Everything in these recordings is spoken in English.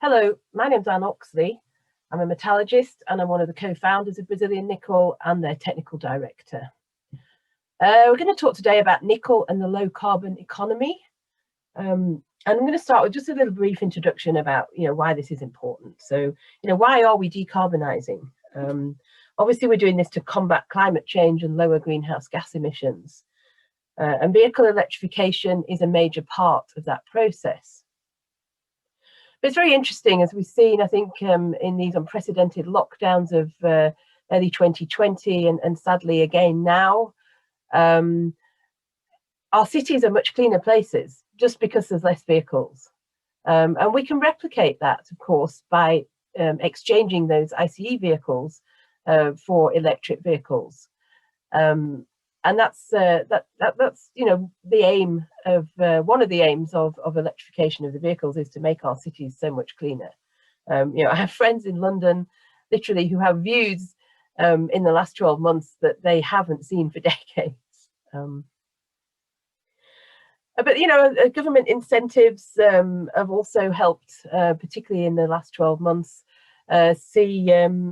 Hello, my name's Anne Oxley. I'm a metallurgist and I'm one of the co-founders of Brazilian Nickel and their technical director. We're going to talk today about nickel and the low carbon economy. And I'm going to start with just a little brief introduction about, why this is important. So, why are we decarbonising? Obviously, we're doing this to combat climate change and lower greenhouse gas emissions. And vehicle electrification is a major part of that process. But it's very interesting, as we've seen, I think, in these unprecedented lockdowns of early 2020 and sadly again now, our cities are much cleaner places just because there's less vehicles. And we can replicate that, of course, by exchanging those ICE vehicles for electric vehicles. And that's the aim of one of the aims of electrification of the vehicles is to make our cities so much cleaner. I have friends in London, literally, who have views in the last 12 months that they haven't seen for decades. But government incentives have also helped, particularly in the last 12 months, see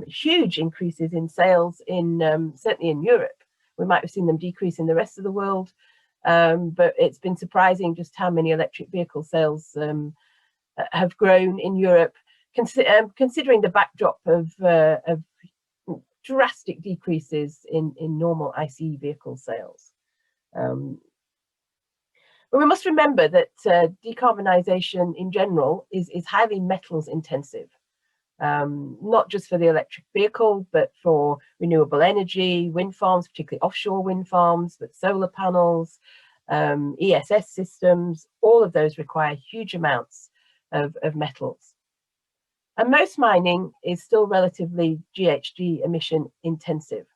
huge increases in sales in certainly in Europe. We might have seen them decrease in the rest of the world, but it's been surprising just how many electric vehicle sales have grown in Europe, considering the backdrop of drastic decreases in normal ICE vehicle sales. But we must remember that decarbonisation in general is highly metals intensive. Not just for the electric vehicle, but for renewable energy, wind farms, particularly offshore wind farms, but solar panels, ESS systems, all of those require huge amounts of metals. And most mining is still relatively GHG emission intensive.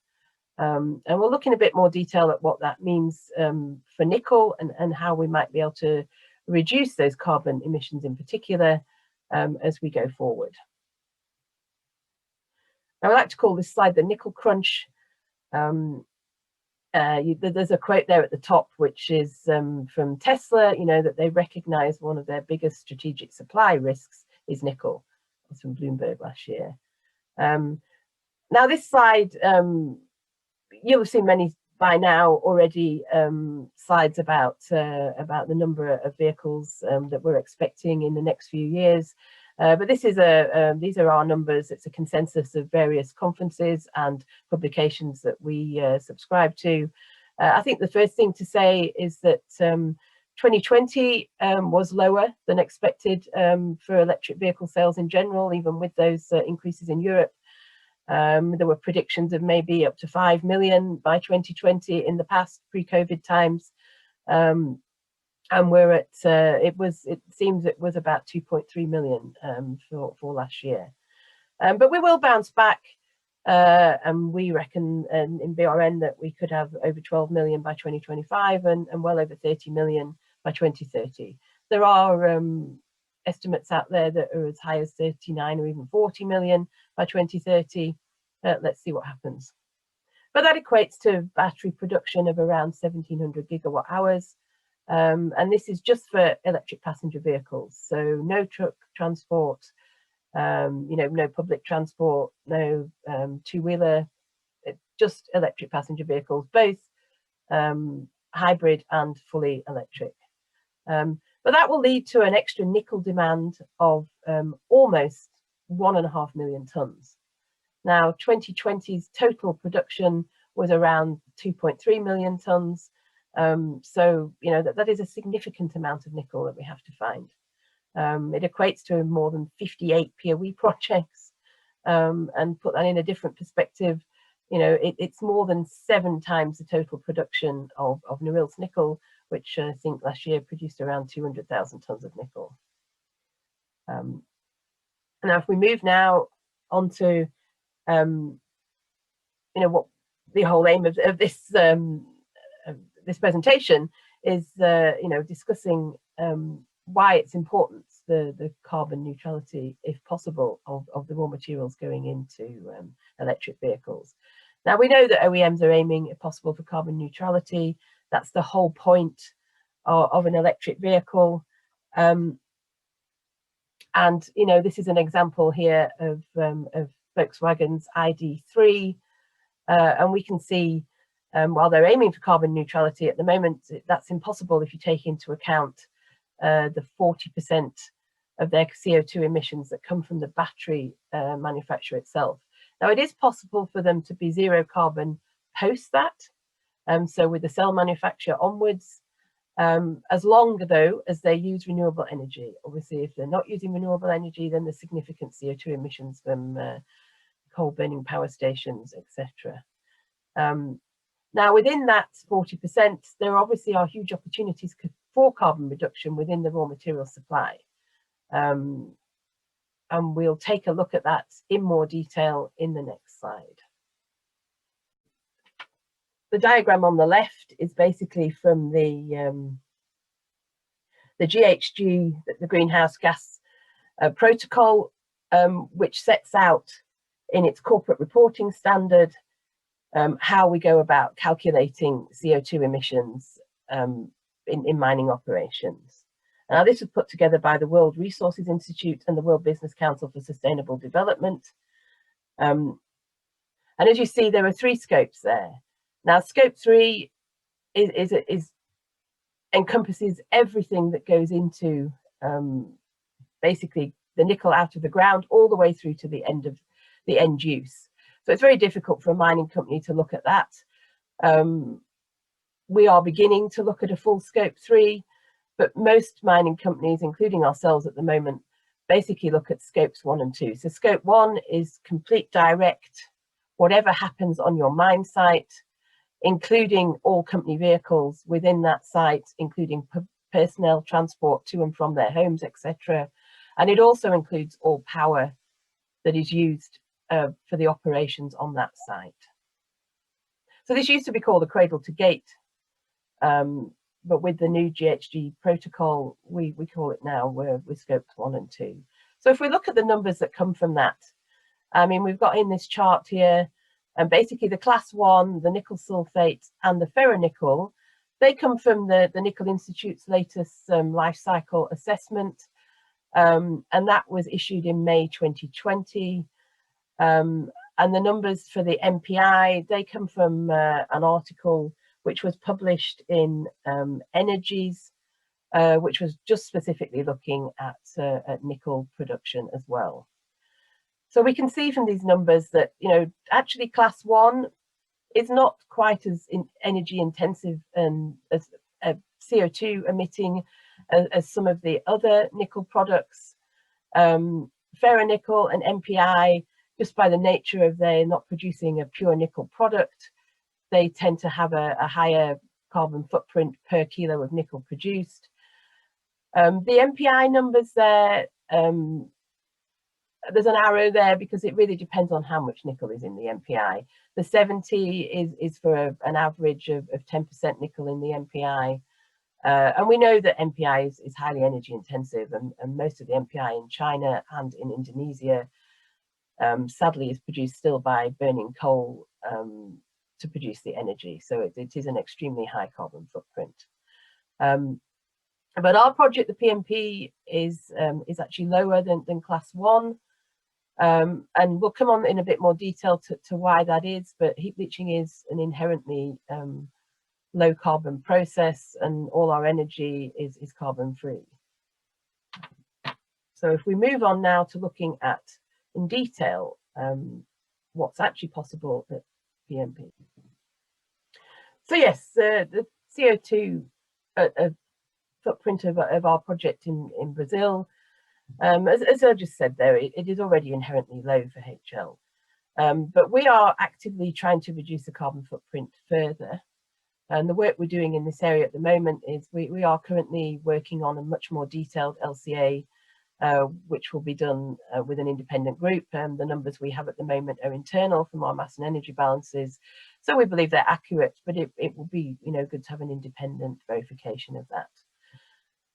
And we'll look in a bit more detail at what that means for nickel and how we might be able to reduce those carbon emissions in particular as we go forward. I like to call this slide the nickel crunch. There's a quote there at the top, which is from Tesla, that they recognize one of their biggest strategic supply risks is nickel. That's from Bloomberg last year. Now this slide, you'll have seen many by now already, slides about the number of vehicles that we're expecting in the next few years. But this is these are our numbers. It's a consensus of various conferences and publications that we subscribe to. I think the first thing to say is that 2020 was lower than expected for electric vehicle sales in general, even with those increases in Europe. There were predictions of maybe up to 5 million by 2020 in the past pre-COVID times. And we're at, it seems it was about 2.3 million for last year. But we will bounce back, and we reckon in BRN that we could have over 12 million by 2025 and well over 30 million by 2030. There are estimates out there that are as high as 39 or even 40 million by 2030. Let's see what happens. But that equates to battery production of around 1,700 gigawatt hours. And this is just for electric passenger vehicles, so no truck transport, no public transport, no two-wheeler, just electric passenger vehicles, both hybrid and fully electric. But that will lead to an extra nickel demand of almost 1.5 million tonnes. Now, 2020's total production was around 2.3 million tonnes. So, that is a significant amount of nickel that we have to find. It equates to more than 58 Piauí projects. And put that in a different perspective, it's more than 7 times the total production of Norilsk nickel, which I think last year produced around 200,000 tonnes of nickel. Now, if we move now onto, what the whole aim of this this presentation is, discussing why it's important, the carbon neutrality, if possible, of the raw materials going into electric vehicles. Now, we know that OEMs are aiming, if possible, for carbon neutrality. That's the whole point of an electric vehicle. And you know, this is an example here of Volkswagen's ID3, and we can see while they're aiming for carbon neutrality at the moment, that's impossible if you take into account the 40% of their CO2 emissions that come from the battery manufacturer itself. Now, it is possible for them to be zero carbon post that, so with the cell manufacturer onwards, as long though as they use renewable energy. Obviously, if they're not using renewable energy, then there's significant CO2 emissions from coal burning power stations, etc. Now, within that 40%, there obviously are huge opportunities for carbon reduction within the raw material supply. And we'll take a look at that in more detail in the next slide. The diagram on the left is basically from the GHG, the greenhouse gas protocol, which sets out in its corporate reporting standard how we go about calculating CO2 emissions in mining operations. Now, this was put together by the World Resources Institute and the World Business Council for Sustainable Development. And as you see, there are 3 scopes there. Now, scope 3 encompasses everything that goes into basically the nickel out of the ground all the way through to the end use. So it's very difficult for a mining company to look at that. We are beginning to look at a full scope 3, but most mining companies, including ourselves at the moment, basically look at scopes 1 and 2. So scope 1 is complete direct, whatever happens on your mine site, including all company vehicles within that site, including personnel transport to and from their homes, etc. And it also includes all power that is used for the operations on that site. So this used to be called the cradle to gate, but with the new GHG protocol, we call it now, with scopes 1 and 2. So if we look at the numbers that come from that, I mean, we've got in this chart here, and basically the class 1, the nickel sulfate and the ferronickel, they come from the Nickel Institute's latest life cycle assessment, and that was issued in May 2020. And the numbers for the MPI, they come from an article which was published in Energies, which was just specifically looking at nickel production as well. So we can see from these numbers that, you know, actually class 1 is not quite as energy intensive and as CO2 emitting as some of the other nickel products. Ferronickel and MPI, just by the nature of they're not producing a pure nickel product, they tend to have a higher carbon footprint per kilo of nickel produced. The MPI numbers there, there's an arrow there because it really depends on how much nickel is in the MPI. The 70 is for an average of 10% nickel in the MPI. And we know that MPI is highly energy intensive, and most of the MPI in China and in Indonesia, sadly, is produced still by burning coal to produce the energy. So it is an extremely high carbon footprint. But our project, the PMP, is actually lower than class 1. And we'll come on in a bit more detail to why that is, but heap leaching is an inherently low carbon process, and all our energy is carbon free. So if we move on now to looking at in detail what's actually possible at PMP. So yes, the CO2 footprint of our project in Brazil, as I just said there, it is already inherently low for HL. But we are actively trying to reduce the carbon footprint further. And the work we're doing in this area at the moment is we are currently working on a much more detailed LCA, which will be done with an independent group. The numbers we have at the moment are internal from our mass and energy balances, so we believe they're accurate, but it will be, you know, good to have an independent verification of that.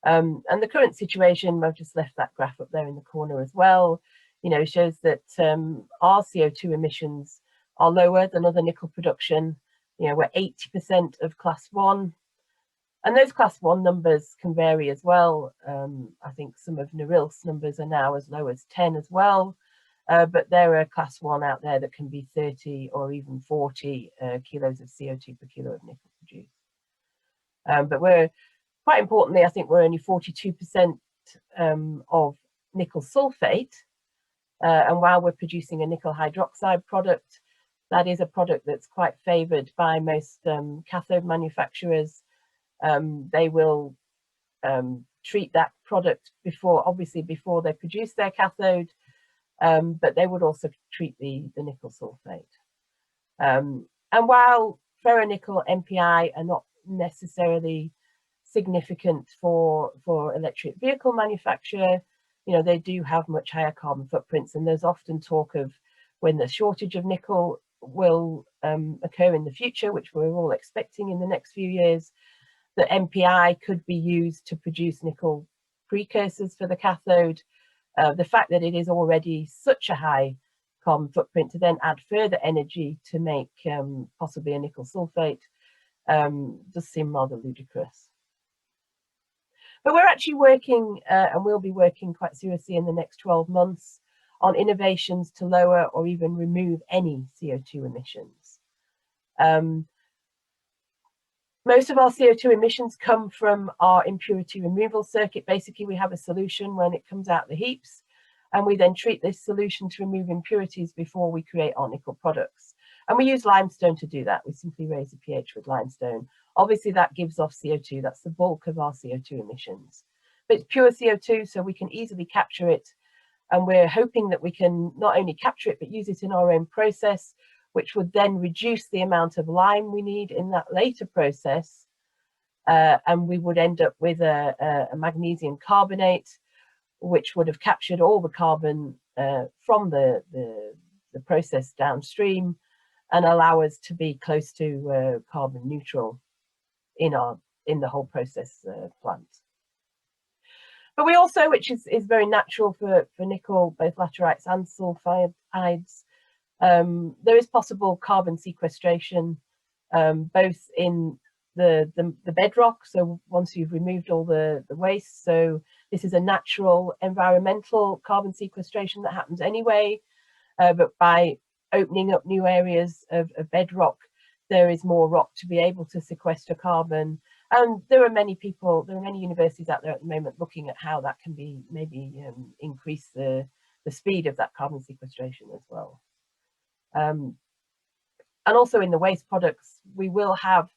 And the current situation, I've just left that graph up there in the corner as well, you know, shows that our CO2 emissions are lower than other nickel production. You know, we're 80% of class 1. And those class 1 numbers can vary as well. I think some of Norilsk's numbers are now as low as 10 as well. But there are class 1 out there that can be 30 or even 40 kilos of CO2 per kilo of nickel produced. But we're, quite importantly, I think we're only 42% of nickel sulfate. And while we're producing a nickel hydroxide product, that is a product that's quite favoured by most cathode manufacturers. They will treat that product obviously before they produce their cathode, but they would also treat the nickel sulfate. And while ferronickel NPI are not necessarily significant for electric vehicle manufacture, you know, they do have much higher carbon footprints, and there's often talk of when the shortage of nickel will occur in the future, which we're all expecting in the next few years, that NPI could be used to produce nickel precursors for the cathode. The fact that it is already such a high carbon footprint, to then add further energy to make possibly a nickel sulfate does seem rather ludicrous. But we're actually working, and we'll be working quite seriously in the next 12 months on innovations to lower or even remove any CO2 emissions. Most of our CO2 emissions come from our impurity removal circuit. Basically, we have a solution when it comes out the heaps, and we then treat this solution to remove impurities before we create our nickel products. And we use limestone to do that. We simply raise the pH with limestone. Obviously, that gives off CO2. That's the bulk of our CO2 emissions. But it's pure CO2, so we can easily capture it. And we're hoping that we can not only capture it, but use it in our own process, which would then reduce the amount of lime we need in that later process. And we would end up with a magnesium carbonate, which would have captured all the carbon from the process downstream and allow us to be close to carbon neutral in the whole process plant. But we also, which is very natural for nickel, both laterites and sulfides, there is possible carbon sequestration, both in the bedrock, so once you've removed all the waste. So this is a natural environmental carbon sequestration that happens anyway, but by opening up new areas of bedrock, there is more rock to be able to sequester carbon. And there are many universities out there at the moment looking at how that can be maybe increase the speed of that carbon sequestration as well. And also in the waste products, we will have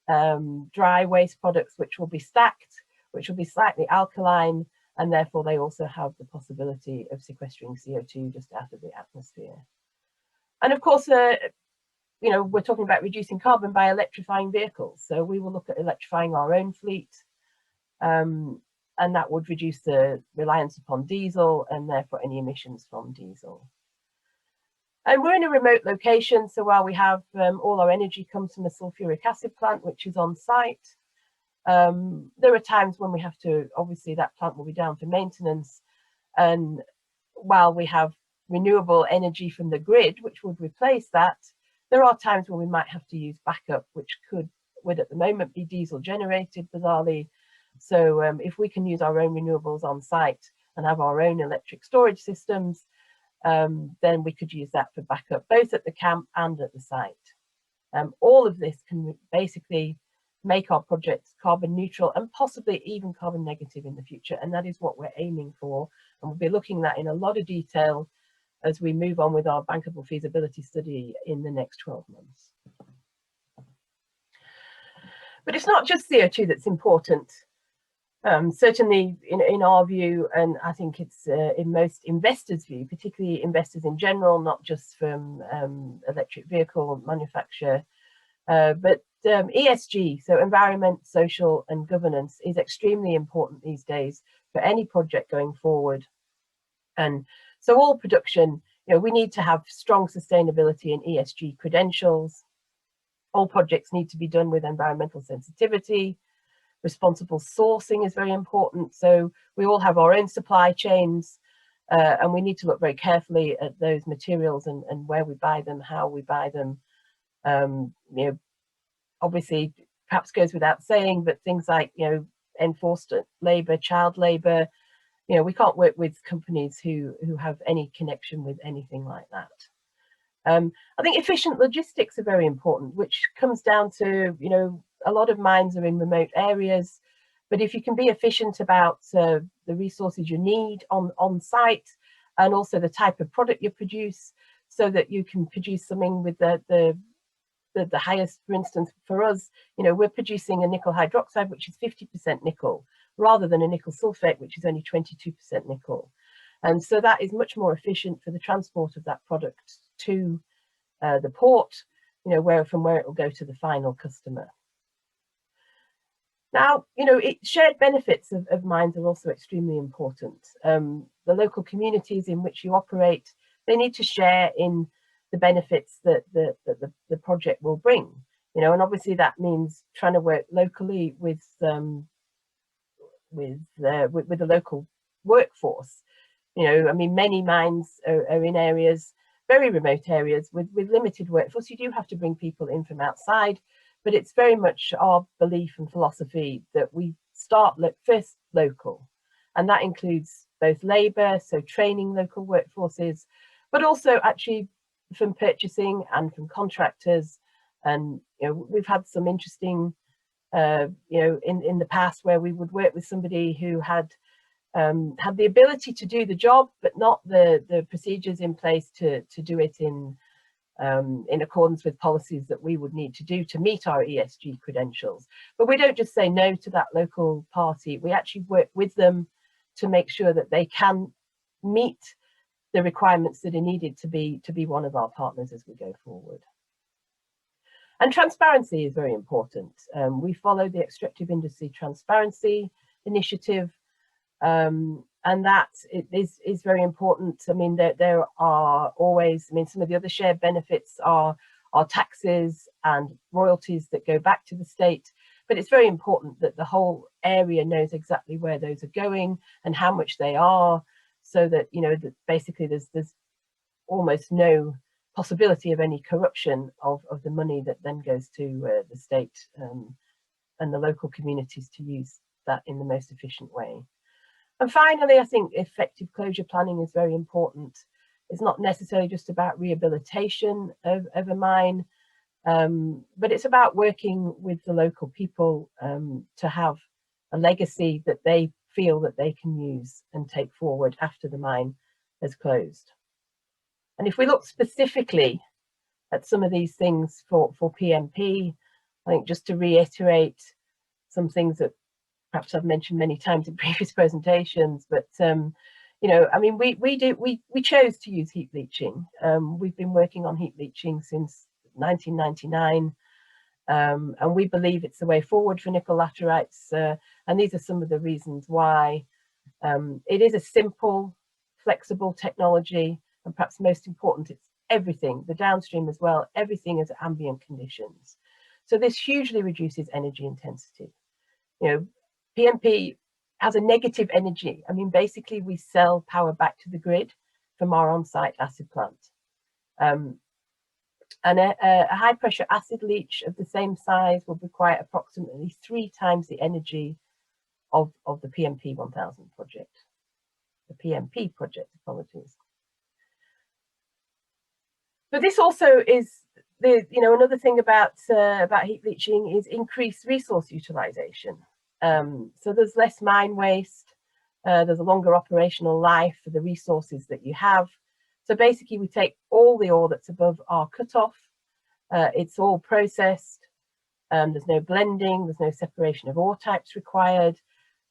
dry waste products which will be stacked, which will be slightly alkaline, and therefore they also have the possibility of sequestering CO2 just out of the atmosphere. And of course, you know, we're talking about reducing carbon by electrifying vehicles. So we will look at electrifying our own fleet, and that would reduce the reliance upon diesel and therefore any emissions from diesel. And we're in a remote location, so while we have all our energy comes from a sulfuric acid plant, which is on site, there are times when we have to, obviously that plant will be down for maintenance, and while we have renewable energy from the grid, which would replace that, there are times when we might have to use backup, which would at the moment be diesel generated, bizarrely. So if we can use our own renewables on site and have our own electric storage systems, then we could use that for backup, both at the camp and at the site. All of this can basically make our projects carbon neutral and possibly even carbon negative in the future. And that is what we're aiming for. And we'll be looking at that in a lot of detail as we move on with our bankable feasibility study in the next 12 months. But it's not just CO2 that's important. Certainly in our view, and I think it's in most investors' view, particularly investors in general, not just from electric vehicle manufacturer, but ESG, so environment, social and governance, is extremely important these days for any project going forward. And so all production, you know, we need to have strong sustainability and ESG credentials. All projects need to be done with environmental sensitivity. Responsible sourcing is very important. So we all have our own supply chains, and we need to look very carefully at those materials and where we buy them, how we buy them. You know, obviously perhaps goes without saying, but things like, you know, enforced labour, child labour, you know, we can't work with companies who have any connection with anything like that. I think efficient logistics are very important, which comes down to, you know, a lot of mines are in remote areas, but if you can be efficient about the resources you need on site, and also the type of product you produce, so that you can produce something with the highest, for instance, for us, you know, we're producing a nickel hydroxide, which is 50% nickel, rather than a nickel sulfate, which is only 22% nickel. And so that is much more efficient for the transport of that product to the port, you know, from where it will go to the final customer. Now, you know, shared benefits of mines are also extremely important. The local communities in which you operate, they need to share in the benefits that the project will bring, you know, and obviously that means trying to work locally with the local workforce. You know, I mean, many mines are in areas, very remote areas with limited workforce. You do have to bring people in from outside, but it's very much our belief and philosophy that we start first local, and that includes both labour, so training local workforces, but also actually from purchasing and from contractors. And you know, we've had some interesting, you know, in the past where we would work with somebody who had the ability to do the job, but not the procedures in place to do it in accordance with policies that we would need to do to meet our ESG credentials. But we don't just say no to that local party. We actually work with them to make sure that they can meet the requirements that are needed to be one of our partners as we go forward. And transparency is very important. We follow the Extractive Industry Transparency Initiative, and that is very important. I mean, there are always, I mean, some of the other shared benefits are taxes and royalties that go back to the state, but it's very important that the whole area knows exactly where those are going and how much they are, so that, you know, that basically there's almost no possibility of any corruption of the money that then goes to the state and the local communities to use that in the most efficient way. And finally, I think effective closure planning is very important. It's not necessarily just about rehabilitation of a mine, but it's about working with the local people to have a legacy that they feel that they can use and take forward after the mine has closed. And if we look specifically at some of these things for PMP, I think just to reiterate some things that perhaps I've mentioned many times in previous presentations, but you know, I mean, we chose to use heap leaching. We've been working on heap leaching since 1999, and we believe it's the way forward for nickel laterites. And these are some of the reasons why. It is a simple, flexible technology, and perhaps most important, it's everything, the downstream as well, everything is at ambient conditions. So this hugely reduces energy intensity. You know, PMP has a negative energy. I mean, basically we sell power back to the grid from our on-site acid plant. And a high pressure acid leach of the same size will require approximately 3 times the energy of the PMP 1000 project, the PMP project, apologies. But this also is another thing about heap leaching is increased resource utilization. So there's less mine waste, there's a longer operational life for the resources that you have. So basically we take all the ore that's above our cutoff, it's all processed, there's no blending, there's no separation of ore types required,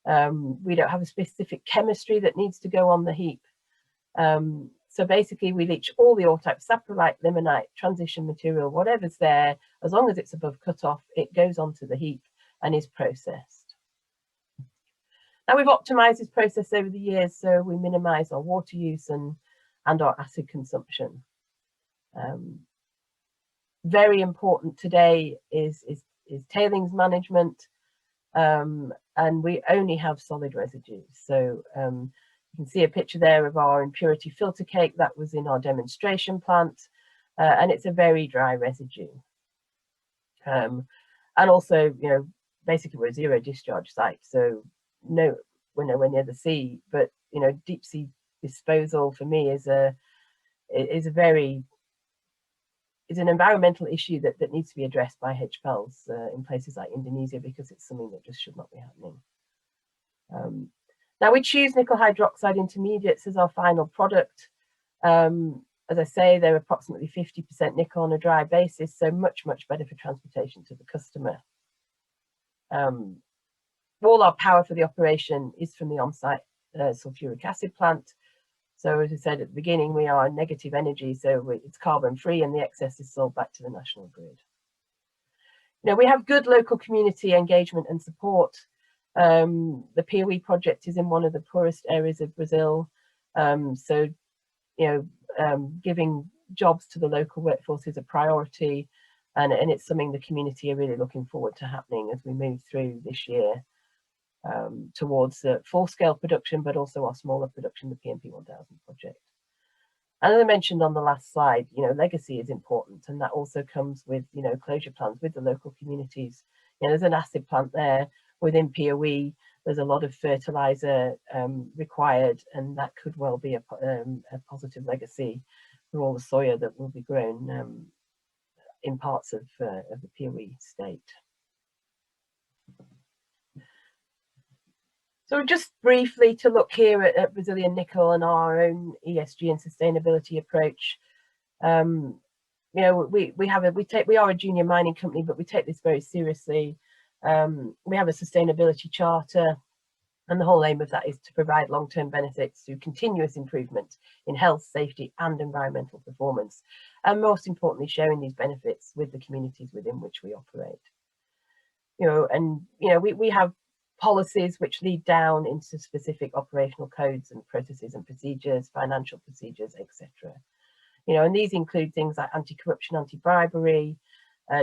we don't have a specific chemistry that needs to go on the heap. So basically we leach all the ore types, saprolite, limonite, transition material, whatever's there, as long as it's above cutoff, it goes onto the heap and is processed. Now we've optimized this process over the years, so we minimize our water use and our acid consumption. Very important today is tailings management, and we only have solid residues. So you can see a picture there of our impurity filter cake that was in our demonstration plant, and it's a very dry residue. And also, you know, basically we're a zero discharge site, so no, we're nowhere near the sea, but you know, deep sea disposal for me is an environmental issue that needs to be addressed by HPLs in places like Indonesia, because it's something that just should not be happening. Now we choose nickel hydroxide intermediates as our final product. As I say, they're approximately 50% nickel on a dry basis, so much better for transportation to the customer. All our power for the operation is from the on-site sulfuric acid plant. So as I said at the beginning, we are negative energy, so it's carbon free, and the excess is sold back to the national grid. You know, we have good local community engagement and support. The Piauí project is in one of the poorest areas of Brazil. So, you know, giving jobs to the local workforce is a priority, and it's something the community are really looking forward to happening as we move through this year towards full-scale production, but also our smaller production, the PMP 1000 project. And as I mentioned on the last slide, you know, legacy is important, and that also comes with, you know, closure plans with the local communities. You know, there's an acid plant there within Piauí. There's a lot of fertilizer required, and that could well be a positive legacy for all the soya that will be grown in parts of the Piauí state. So just briefly to look here at Brazilian nickel and our own ESG and sustainability approach. You know, we are a junior mining company, but we take this very seriously. We have a sustainability charter, and the whole aim of that is to provide long-term benefits through continuous improvement in health, safety, and environmental performance, and most importantly, sharing these benefits with the communities within which we operate. You know, and you know, we have policies which lead down into specific operational codes and processes and procedures, financial procedures, etc. You know, and these include things like anti-corruption, anti-bribery,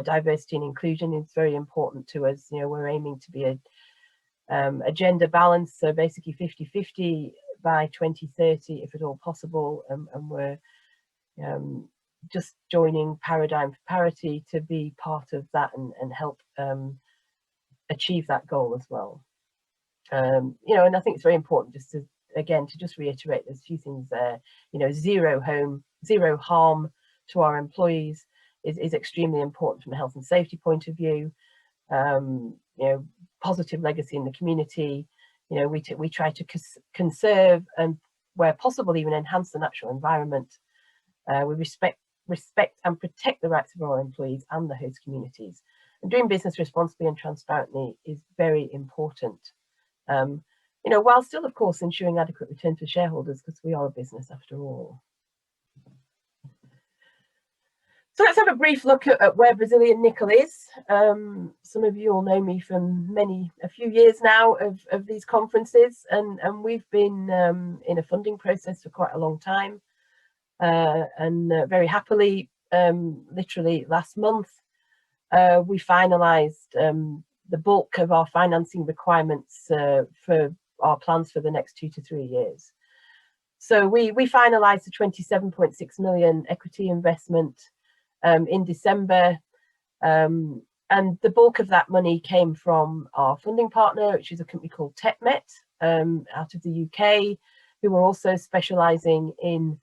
diversity and inclusion is very important to us. You know, we're aiming to be a gender balance, so basically 50-50 by 2030, if at all possible, and we're just joining Paradigm for Parity to be part of that and help achieve that goal as well. You know, and I think it's very important just to, again, to just reiterate, there's a few things there. You know, zero harm to our employees is extremely important from a health and safety point of view. You know, positive legacy in the community. You know, we try to conserve and, where possible, even enhance the natural environment. We respect and protect the rights of our employees and the host communities. And doing business responsibly and transparently is very important. You know, while still, of course, ensuring adequate return for shareholders, because we are a business after all. So let's have a brief look at where Brazilian nickel is. Some of you all know me from a few years now of these conferences, and we've been in a funding process for quite a long time. And very happily, literally last month, we finalized the bulk of our financing requirements for our plans for the next 2 to 3 years. So we finalized the 27.6 million equity investment in December, and the bulk of that money came from our funding partner, which is a company called TechMet out of the UK, who are also specializing in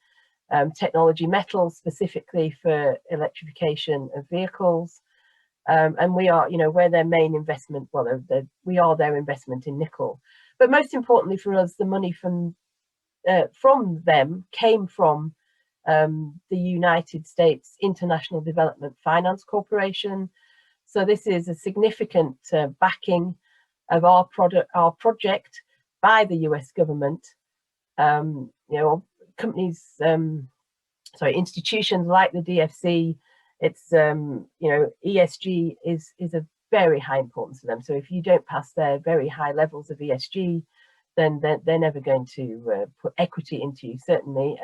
technology metals, specifically for electrification of vehicles. And we are, you know, we're their main investment. Well, we are their investment in nickel. But most importantly for us, the money from them came from the United States International Development Finance Corporation. So this is a significant backing of our project by the US government. You know, companies, institutions like the DFC, it's, you know, ESG is a very high importance to them. So if you don't pass their very high levels of ESG, then they're never going to put equity into you, certainly,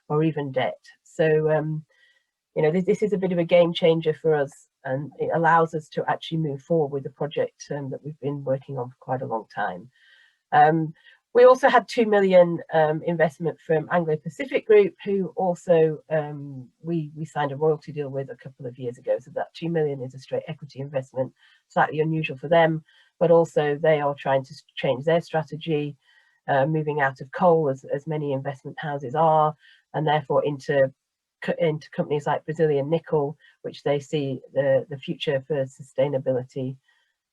or even debt. So, you know, this is a bit of a game changer for us, and it allows us to actually move forward with the project that we've been working on for quite a long time. We also had 2 million investment from Anglo-Pacific Group, who also we signed a royalty deal with a couple of years ago. So that 2 million is a straight equity investment, slightly unusual for them, but also they are trying to change their strategy, moving out of coal, as many investment houses are, and therefore into companies like Brazilian nickel, which they see the future for sustainability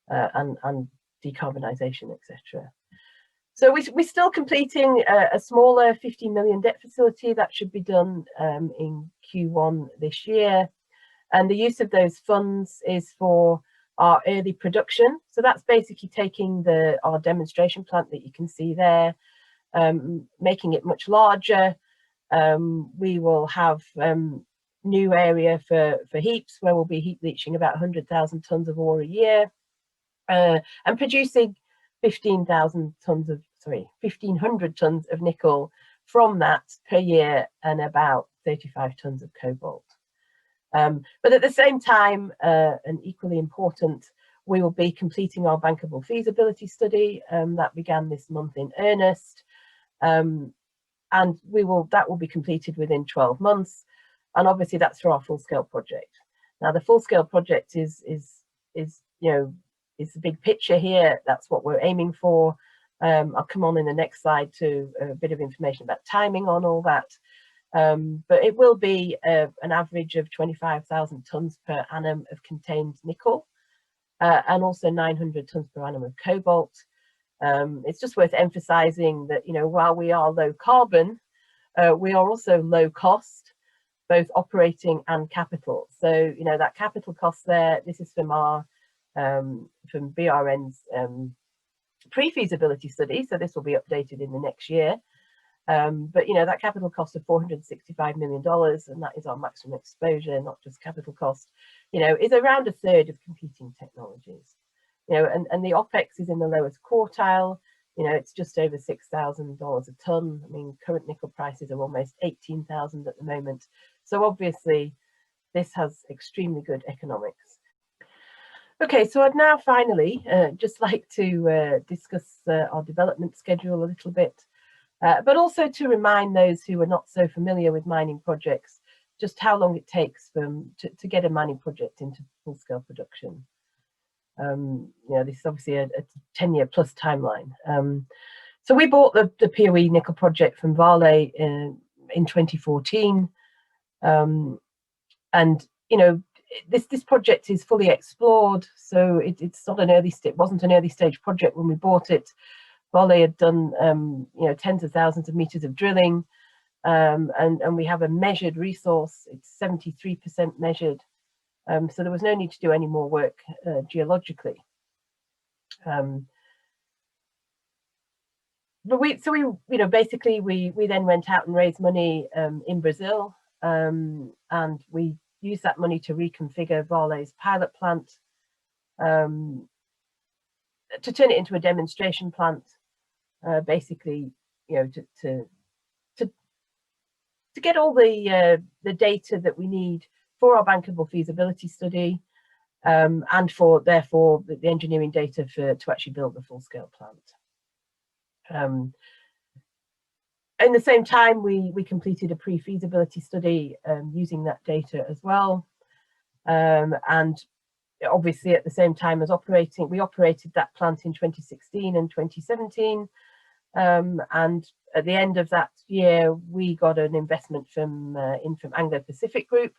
and decarbonisation, etc. So we're still completing a smaller 15 million debt facility that should be done in Q1 this year. And the use of those funds is for our early production. So that's basically taking our demonstration plant that you can see there, making it much larger. We will have new area for heaps, where we'll be heap leaching about 100,000 tonnes of ore a year, and producing 1,500 tonnes of nickel from that per year, and about 35 tonnes of cobalt. But at the same time, and equally important, we will be completing our bankable feasibility study that began this month in earnest, and that will be completed within 12 months. And obviously that's for our full-scale project. Now the full-scale project is the big picture here. That's what we're aiming for. I'll come on in the next slide to a bit of information about timing on all that. But it will be an average of 25,000 tonnes per annum of contained nickel, and also 900 tonnes per annum of cobalt. It's just worth emphasising that, while we are low carbon, we are also low cost, both operating and capital. So, that capital cost there, this is from our from BRN's pre-feasibility study, so this will be updated in the next year. But that capital cost of $465 million, and that is our maximum exposure, not just capital cost, is around a third of competing technologies. And the OPEX is in the lowest quartile. It's just over $6,000 a ton. I mean, current nickel prices are almost 18,000 at the moment. So obviously, this has extremely good economics. Okay, so I'd now finally just like to discuss our development schedule a little bit, but also to remind those who are not so familiar with mining projects just how long it takes to get a mining project into full-scale production. This is obviously a 10-year plus timeline. So we bought the Piauí nickel project from Vale in 2014, and this project is fully explored, so it's not it wasn't an early stage project when we bought it. Vale had done tens of thousands of meters of drilling, and we have a measured resource. It's 73% measured, so there was no need to do any more work geologically. But we basically we then went out and raised money in Brazil, and we used that money to reconfigure Vale's pilot plant, to turn it into a demonstration plant, basically, to get all the data that we need for our bankable feasibility study, and for therefore the engineering data to actually build the full-scale plant. In the same time, we completed a pre-feasibility study using that data as well, and obviously at the same time as we operated that plant in 2016 and 2017, and at the end of that year we got an investment from Anglo-Pacific Group.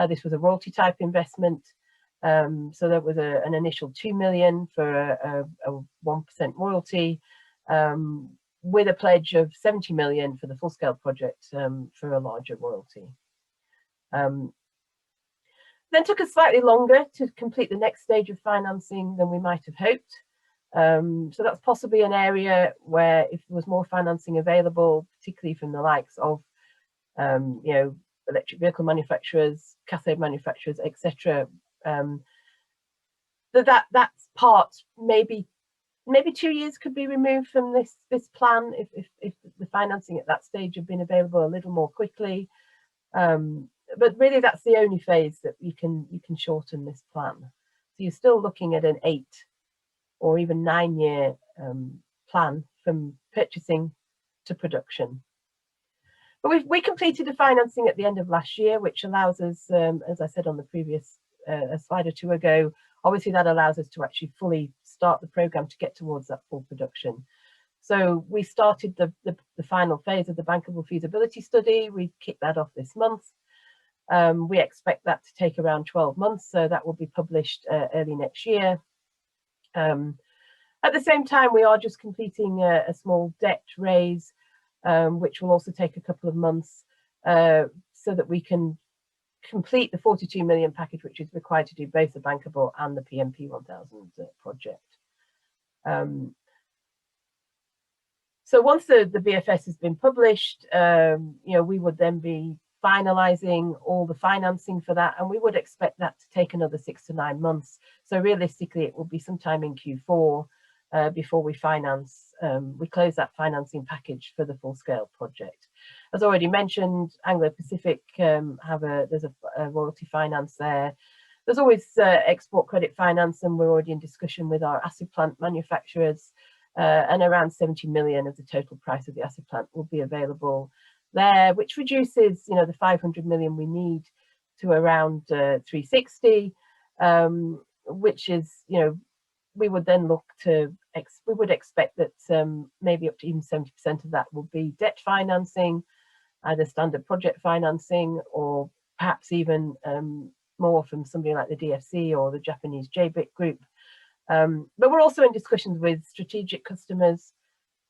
This was a royalty type investment, so that was an initial 2 million for a 1% royalty, with a pledge of 70 million for the full-scale project, for a larger royalty. Then took us slightly longer to complete the next stage of financing than we might have hoped. So that's possibly an area where if there was more financing available, particularly from the likes of electric vehicle manufacturers, cathode manufacturers, etc., that part maybe 2 years could be removed from this plan if the financing at that stage had been available a little more quickly. But really that's the only phase that you can shorten this plan. So you're still looking at an 8 or even 9 year plan from purchasing to production. But we completed the financing at the end of last year, which allows us, as I said on the previous slide or two ago, obviously that allows us to actually fully start the program to get towards that full production. So we started the final phase of the bankable feasibility study. We kicked that off this month. We expect that to take around 12 months, so that will be published early next year. At the same time, we are just completing a small debt raise, which will also take a couple of months, so that we can complete the 42 million package, which is required to do both the bankable and the PMP 1000 project. So once the BFS has been published, we would then be finalizing all the financing for that, and we would expect that to take another 6 to 9 months. So realistically, it will be sometime in Q4 before we close that financing package for the full-scale project. As already mentioned, Anglo Pacific there's a royalty finance there. There's always export credit finance, and we're already in discussion with our acid plant manufacturers, and around 70 million of the total price of the acid plant will be available there, which reduces, the 500 million we need to around 360, which is, we would then look to, we would expect that maybe up to even 70% of that will be debt financing, either standard project financing, or perhaps even more from somebody like the DFC or the Japanese JBIC group. But we're also in discussions with strategic customers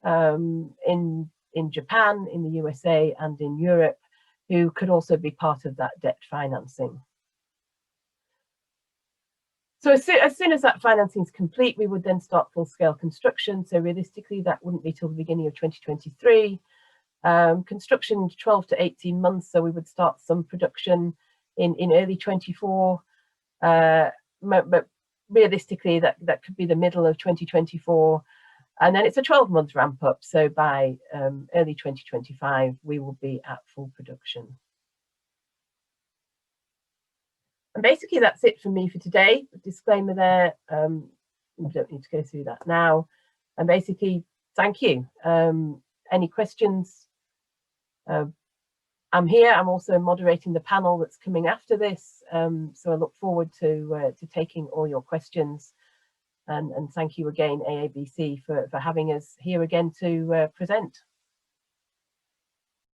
in Japan, in the USA, and in Europe, who could also be part of that debt financing. So as soon as that financing is complete, we would then start full-scale construction. So realistically, that wouldn't be till the beginning of 2023. Construction 12 to 18 months, so we would start some production in early 24. But realistically, that could be the middle of 2024. And then it's a 12-month ramp up. So by early 2025, we will be at full production. And basically, that's it for me for today. The disclaimer there, we don't need to go through that now. And basically, thank you. Any questions? I'm here. I'm also moderating the panel that's coming after this. So I look forward to taking all your questions. And thank you again, AABC, for having us here again to present.